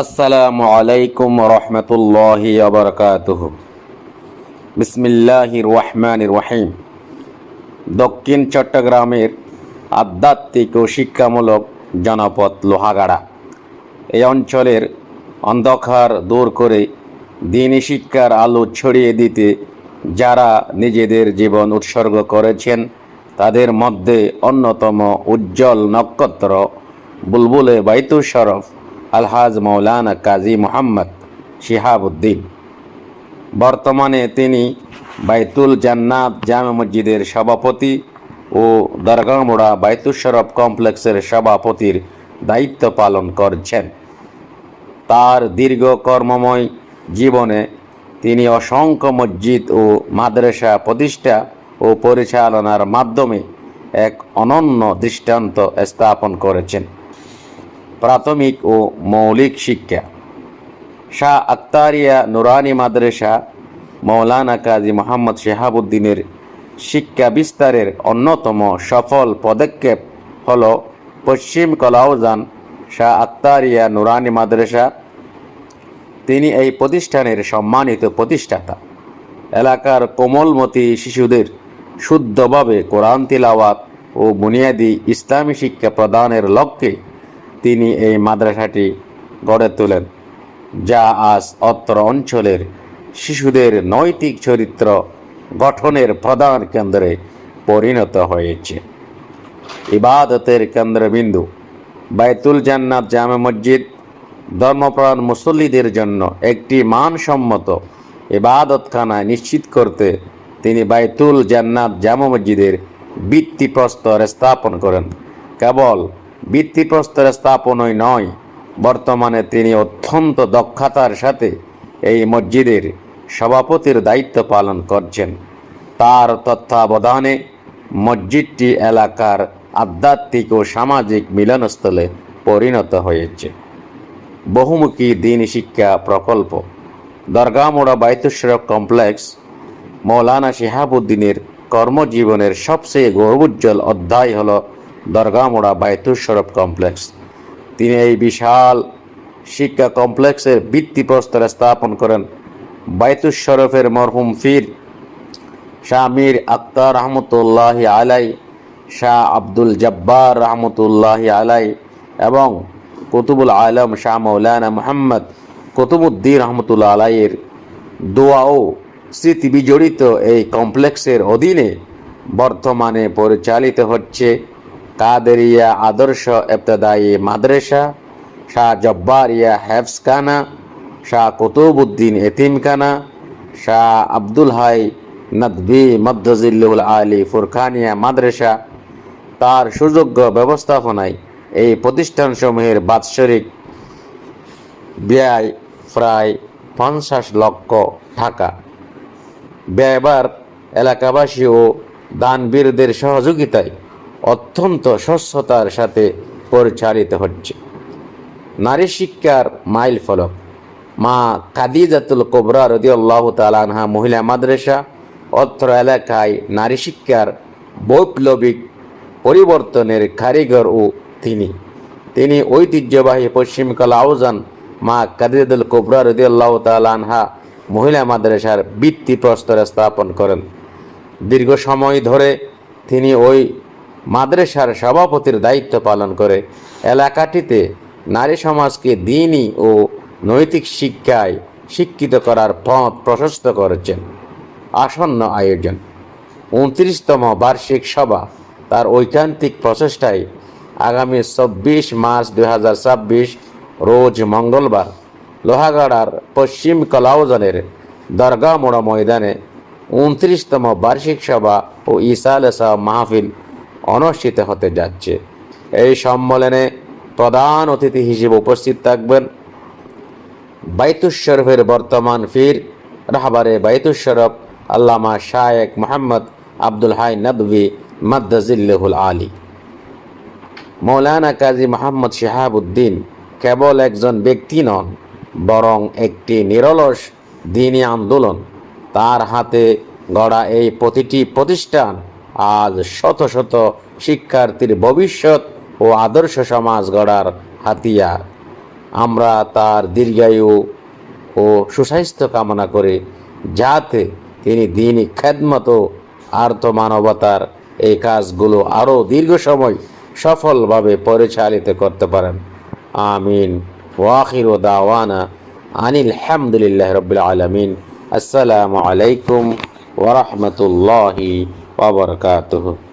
আসসালামু আলাইকুম রহমতুল্লাহি আবরকাতুহু। বিসমিল্লাহির রহমানির রহিম। দক্ষিণ চট্টগ্রামের আধ্যাত্মিক ও শিক্ষামূলক জনপদ লোহাগাড়া। এই অঞ্চলের অন্ধকার দূর করে দ্বীনি শিক্ষার আলো ছড়িয়ে দিতে যারা নিজেদের জীবন উৎসর্গ করেছেন, তাদের মধ্যে অন্যতম উজ্জ্বল নক্ষত্র বুলবুলে বাইতুল শরফ আলহাজ মৌলানা কাজী মোহাম্মদ শিহাবুদ্দিন। বর্তমানে তিনি বাইতুল জান্নাত জামে মসজিদের সভাপতি ও দরগামোড়া বাইতুল শরফ কমপ্লেক্সের সভাপতির দায়িত্ব পালন করছেন। তার দীর্ঘ কর্মময় জীবনে তিনি অসংখ্য মসজিদ ও মাদ্রাসা প্রতিষ্ঠা ও পরিচালনার মাধ্যমে এক অনন্য দৃষ্টান্ত স্থাপন করেছেন। প্রাথমিক ও মৌলিক শিক্ষা। শাহ আক্তারিয়া নুরানি মাদ্রাসা মৌলানা কাজী মোহাম্মদ শিহাবুদ্দিনের শিক্ষা বিস্তারের অন্যতম সফল পদক্ষেপ হল পশ্চিম কলাউজান শাহ আক্তারিয়া নুরানি মাদ্রাসা। তিনি এই প্রতিষ্ঠানের সম্মানিত প্রতিষ্ঠাতা। এলাকার কোমলমতি শিশুদের শুদ্ধভাবে কোরআন তিলাওয়াত ও বুনিয়াদি ইসলামী শিক্ষা প্রদানের লক্ষ্যে তিনি এই মাদ্রাসাটি গড়ে তোলেন, যা আজ অত্র অঞ্চলের শিশুদের নৈতিক চরিত্র গঠনের প্রধান কেন্দ্রে পরিণত হয়েছে। ইবাদতের কেন্দ্রবিন্দু বাইতুল জান্নাত জামে মসজিদ ধর্মপ্রাণ মুসল্লিদের জন্য একটি মানসম্মত ইবাদতখানা নিশ্চিত করতে তিনি বাইতুল জান্নাত জামে মসজিদের ভিত্তিপ্রস্তর স্থাপন করেন। কেবল ভিত্তিপ্রস্তর স্থাপনই নয়, বর্তমানে তিনি অত্যন্ত দক্ষতার সাথে এই মসজিদের সভাপতির দায়িত্ব পালন করছেন। তার তত্ত্বাবধানে মসজিদটি এলাকার আধ্যাত্মিক ও সামাজিক মিলনস্থলে পরিণত হয়েছে। বহুমুখী দ্বীনি শিক্ষা প্রকল্প। দরগামোড়া বাইতুল শরফ কমপ্লেক্স মৌলানা শিহাবুদ্দিনের কর্মজীবনের সবচেয়ে গৌরবোজ্জ্বল অধ্যায় হল দরগামোড়া বাইতুল শরফ কমপ্লেক্স। তিনি এই বিশাল শিক্ষা কমপ্লেক্সের ভিত্তিপ্রস্তর স্থাপন করেন। বাইতুল শরফের মরহুম পীর শাহ মীর আক্তার রহমতুল্লাহ আলাই, শাহ আব্দুল জব্বার রহমতুল্লাহ আলাই এবং কুতুবুল আলম শাহ মৌলানা মোহাম্মদ কুতুবুদ্দিন রহমতুল্লাহ আলাইয়ের দোয়া ও স্মৃতি বিজড়িত এই কমপ্লেক্সের অধীনে বর্তমানে পরিচালিত হচ্ছে কাদেরিয়া আদর্শ ইবতেদায়ী মাদ্রাসা, শাহ জব্বারিয়া হেফজখানা, শাহ কুতুবুদ্দিন এতিমখানা, শাহ আব্দুল হাই নদভী মদ্দজিল্লুল আলী ফুরখানিয়া মাদ্রাসা। তার সুযোগ্য ব্যবস্থাপনায় এই প্রতিষ্ঠানসমূহের বাৎসরিক ব্যয় প্রায় 50 লক্ষ টাকা। ব্যয়বার এলাকাবাসী ও দানবীরদের সহযোগিতায় অত্যন্ত স্বচ্ছতার সাথে পরিচালিত হচ্ছে। নারী শিক্ষার মাইল ফলক মা খাদিজাতুল কুবরা রাদিয়াল্লাহু তাআলা আনহা মহিলা মাদ্রাসা অত্র এলাকায় নারী শিক্ষার বৈপ্লবিক পরিবর্তনের কারিগর ও তিনি ঐতিহ্যবাহী পশ্চিম কলাউজান মা খাদিজাতুল কুবরা রাদিয়াল্লাহু তাআলা আনহা মহিলা মাদ্রাসার ভিত্তিপ্রস্তর স্থাপন করেন। দীর্ঘ সময় ধরে তিনি ওই মাদ্রাসার সভাপতির দায়িত্ব পালন করে এলাকাটিতে নারী সমাজকে দ্বীনি ও নৈতিক শিক্ষায় শিক্ষিত করার পথ প্রশস্ত করেছেন। আসন্ন আয়োজন 29তম বার্ষিক সভা। তার ঐকান্তিক প্রচেষ্টায় আগামী 24 মার্চ 2026 রোজ মঙ্গলবার লোহাগাড়ার পশ্চিম কলাউজানের দরগামোড়া ময়দানে 29তম বার্ষিক সভা ও ইসালে সাহেব মাহফিল অনুষ্ঠিত হতে যাচ্ছে। এই সম্মেলনে প্রধান অতিথি হিসেবে উপস্থিত থাকবেন বাইতুল শরফের বর্তমান পীর রাহবারে বাইতুল শরফ আল্লামা শায়েখ মোহাম্মদ আব্দুল হাই নদভী মদ্দজিল্লুল আলী। মৌলানা কাজী মোহাম্মদ শিহাবুদ্দিন কেবল একজন ব্যক্তি নন, বরং একটি নিরলস দ্বীনি আন্দোলন। তার হাতে গড়া এই প্রতিটি প্রতিষ্ঠান আজ শত শত শিক্ষার্থীর ভবিষ্যৎ ও আদর্শ সমাজ গড়ার হাতিয়ার। আমরা তার দীর্ঘায়ু ও সুস্বাস্থ্য কামনা করে, যাতে তিনি দিনই খেদমত ও আর্ত মানবতার এই কাজগুলো আরও দীর্ঘ সময় সফলভাবে পরিচালিত করতে পারেন। আমিন। ওয়াখির দাওয়ানা আনিল হামদুলিল্লাহ রবিল আলমিন। আসসালামু আলাইকুম ওয়া রাহমাতুল্লাহি ওয়া বারাকাতুহু।